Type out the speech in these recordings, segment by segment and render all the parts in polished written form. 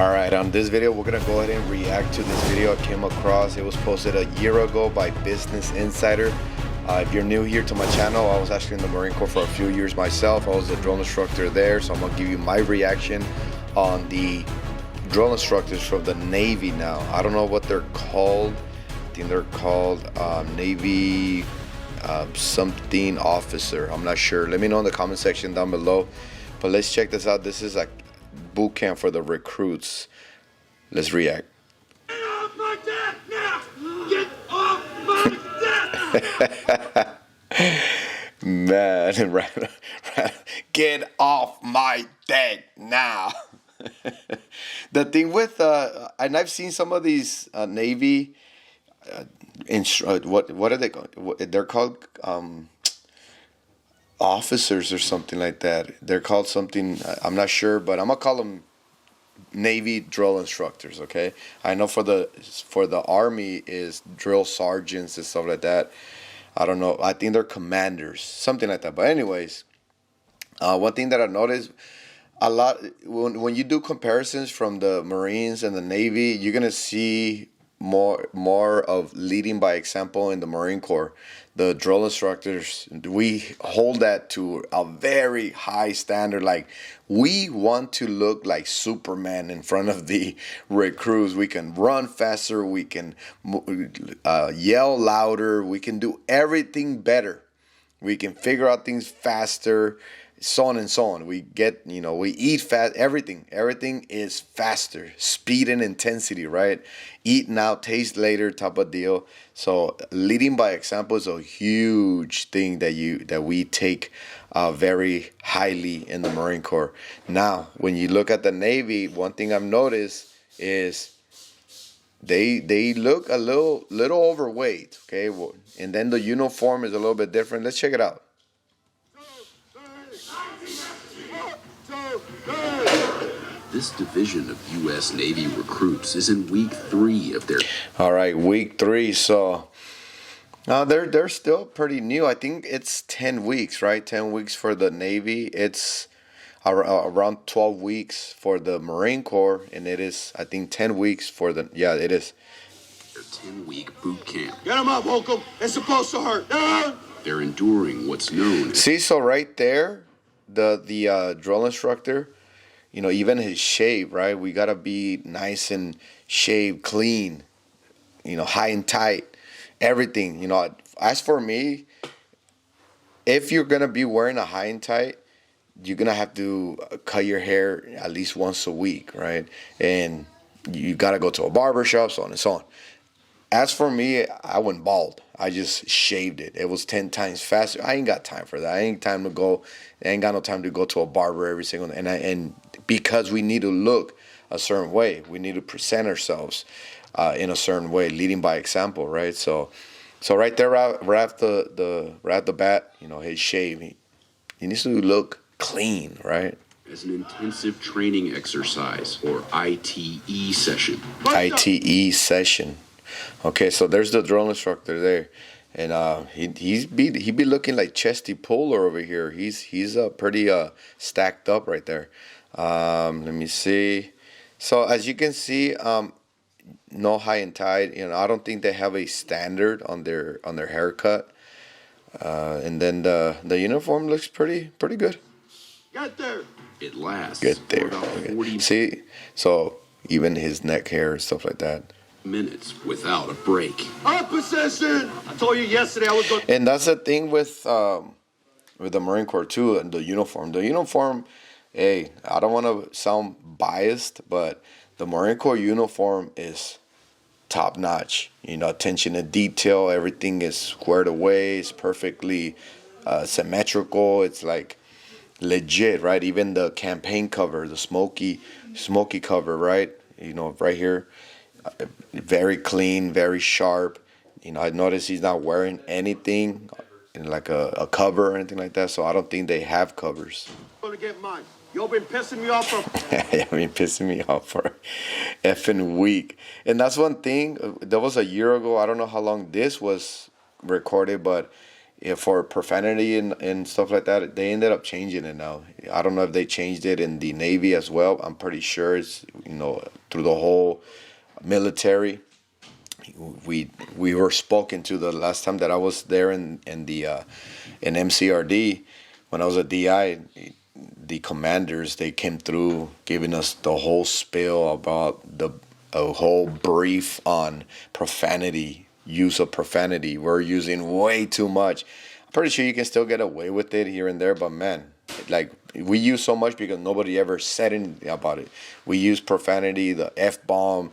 Alright, on this video we're gonna go ahead and react to this video I came across. It was posted a year ago by Business Insider. If you're new here to my channel, I was actually in the Marine Corps for a few years myself. I was a drill instructor there, so I'm gonna give you my reaction on the drill instructors from the Navy now. I don't know what they're called. I think they're called Navy something officer. I'm not sure. Let me know in the comment section down below. But let's check this out. This is like boot camp for the recruits. Let's react. Get off my deck now! Get off my deck! Man, get off my deck now. The thing with and I've seen some of these Navy what are they called? They're called officers or something like that. They're called something, I'm not sure, but I'm gonna call them Navy drill instructors. Okay, I know for the Army is drill sergeants and stuff like that. I don't know, I think they're commanders, something like that. But anyways, one thing that I noticed a lot when you do comparisons from the Marines and the Navy, you're gonna see more of leading by example in the Marine Corps. The drill instructors, we hold that to a very high standard. Like, we want to look like Superman in front of the recruits. We can run faster, we can yell louder, we can do everything better, we can figure out things faster, so on and so on. We get, we eat fast. Everything is faster. Speed and intensity, right? Eat now, taste later type of deal. So leading by example is a huge thing that we take very highly in the Marine Corps. Now, when you look at the Navy, one thing I've noticed is they look a little overweight. Okay, and then the uniform is a little bit different. Let's check it out. This division of U.S. Navy recruits is in week 3 of their... All right, week 3. So they're still pretty new. I think it's 10 weeks, right? 10 weeks for the Navy. It's around 12 weeks for the Marine Corps, and it is, I think, 10 weeks for the... Yeah, it is. Their 10-week boot camp. Get them up, Holcomb. It's supposed to hurt. Down! They're enduring what's known as... See, so right there, the drill instructor, even his shave, right? We gotta be nice and shaved, clean, high and tight, everything. As for me, if you're gonna be wearing a high and tight, you're gonna have to cut your hair at least once a week, right? And you gotta go to a barber shop, so on and so on. As for me, I went bald. I just shaved it. It was 10 times faster. I ain't got time for that. I ain't got no time to go to a barber every single day. And because we need to look a certain way, we need to present ourselves in a certain way, leading by example, right? So right there, right off the bat, his shave, he needs to look clean, right? As an intensive training exercise, or ITE session. ITE session. Okay, so there's the drill instructor there, and he be looking like Chesty Puller over here. He's pretty stacked up right there. Let me see. So as you can see, no high and tight. I don't think they have a standard on their haircut. And then the uniform looks pretty good. Get there. It lasts. Get there. For about 40 See, so even his neck hair and stuff like that. Minutes without a break. Opposition! I told you yesterday I was going. And that's the thing with the Marine Corps too, and the uniform. The uniform, hey, I don't want to sound biased, but the Marine Corps uniform is top notch. Attention to detail. Everything is squared away. It's perfectly symmetrical. It's like legit, right? Even the campaign cover, the smoky cover, right? Right here. Very clean, very sharp. I noticed he's not wearing anything like a cover or anything like that, so I don't think they have covers. I'm gonna get mine. You've been pissing me off for... You've been pissing me off for effing week. And that's one thing, that was a year ago. I don't know how long this was recorded, but for profanity and stuff like that. They ended up changing it now. I don't know if they changed it in the Navy as well. I'm pretty sure it's, you know, through the whole military. We were spoken to the last time that I was there in MCRD when I was a DI. The commanders, they came through giving us the whole spiel about a whole brief on profanity, use of profanity. We're using way too much. I'm pretty sure you can still get away with it here and there, but man, like, we use so much because nobody ever said anything about it. We use profanity, the F-bomb,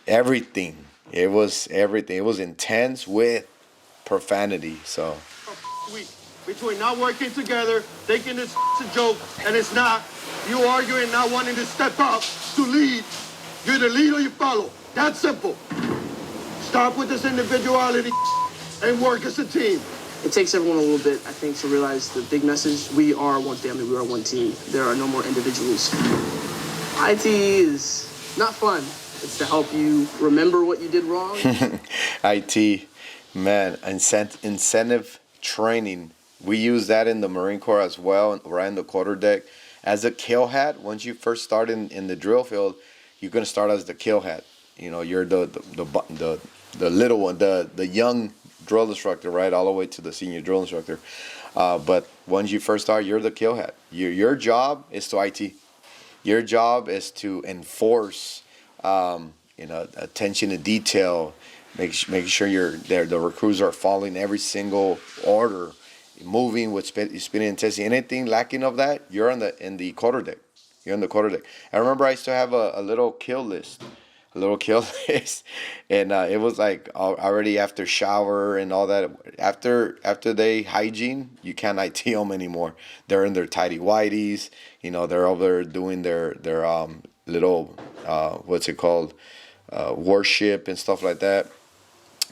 everything. It was everything. It was intense with profanity. So between not working together, thinking it's a joke, and it's not, you arguing, not wanting to step up to lead. You either lead or you follow. That's simple. Stop with this individuality and work as a team. It takes everyone a little bit, I think, to realize the big message. We are one family, we are one team. There are no more individuals. IT is not fun. It's to help you remember what you did wrong. IT, man, incentive training. We use that in the Marine Corps as well, right in the quarterdeck. As a kill hat, once you first start in the drill field, you're gonna start as the kill hat. You know, you're the little one, the young drill instructor, right, all the way to the senior drill instructor. But once you first start, you're the kill hat. Your job is to IT. Your job is to enforce, attention to detail, make sure the recruits are following every single order, moving with speeding and testing. Anything lacking of that, you're in the quarterdeck. You're in the quarterdeck. I remember I used to have a little kill list. And it was like already after shower and all that. After they hygiene, you can't IT them anymore. They're in their tidy whities. You know, they're over there doing their little worship and stuff like that.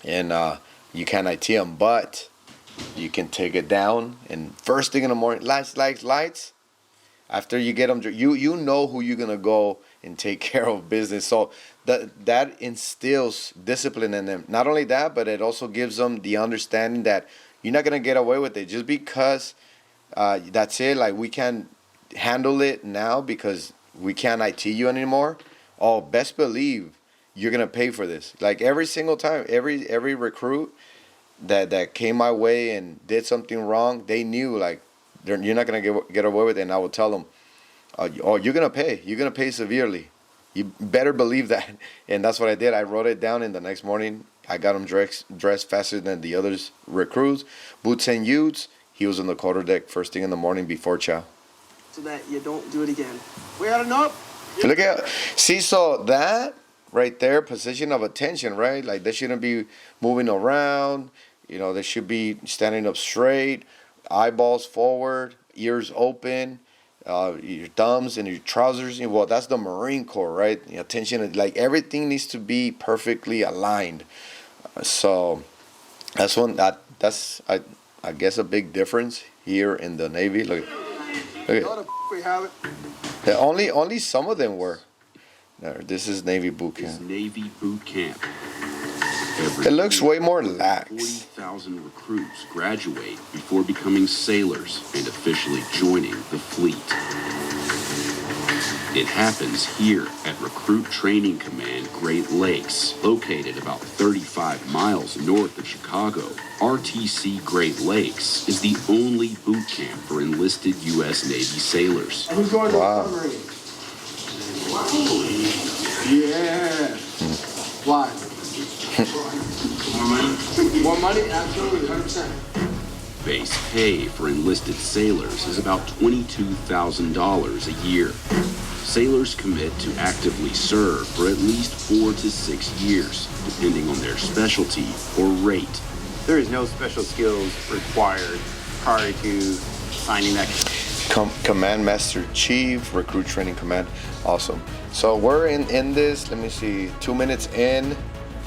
And you can't IT them, but you can take it down. And first thing in the morning, lights. After you get them, you know who you're gonna go and take care of business. So that instills discipline in them. Not only that, but it also gives them the understanding that you're not gonna get away with it just because that's it. Like, we can't handle it now because we can't IT you anymore. Oh, best believe you're gonna pay for this. Like, every single time, every recruit that came my way and did something wrong, they knew, like, you're not gonna get away with it. And I would tell them, oh, you're gonna pay. You're gonna pay severely. You better believe that. And that's what I did. I wrote it down, and the next morning I got him dressed faster than the others recruits. Boots and utes. He was on the quarterdeck first thing in the morning before chow. So that you don't do it again. We had enough? Look at, see, so that right there, position of attention, right? Like, they shouldn't be moving around. You know, they should be standing up straight, eyeballs forward, ears open, your thumbs and your trousers. Well, that's the Marine Corps, right? Attention, like, everything needs to be perfectly aligned. So that's I guess a big difference here in the Navy. Look at We have it. only some of them were. No, this is Navy boot It's camp. Navy boot camp. It looks way more lax. 40,000 recruits graduate before becoming sailors and officially joining the fleet. It happens here at Recruit Training Command Great Lakes, located about 35 miles north of Chicago. RTC Great Lakes is the only boot camp for enlisted U.S. Navy sailors. Who's going to Wow. the submarine? Yeah. Why? More money? Absolutely, 100%. Base pay for enlisted sailors is about $22,000 a year. Sailors commit to actively serve for at least 4 to 6 years, depending on their specialty or rate. There is no special skills required prior to signing that. Command Master Chief, Recruit Training Command. Awesome. So we're in this, let me see, 2 minutes in.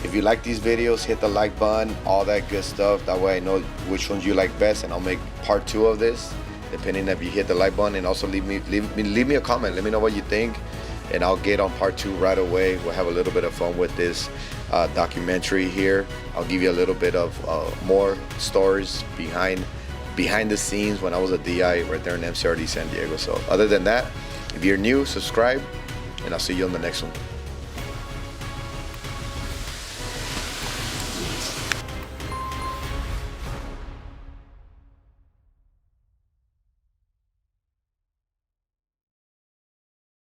If you like these videos, hit the like button, all that good stuff. That way I know which ones you like best, and I'll make part 2 of this, depending if you hit the like button. And also leave me a comment. Let me know what you think, and I'll get on part 2 right away. We'll have a little bit of fun with this. documentary here. I'll give you a little bit of more stories behind the scenes when I was a DI right there in MCRD San Diego. So other than that, if you're new, subscribe, and I'll see you on the next one.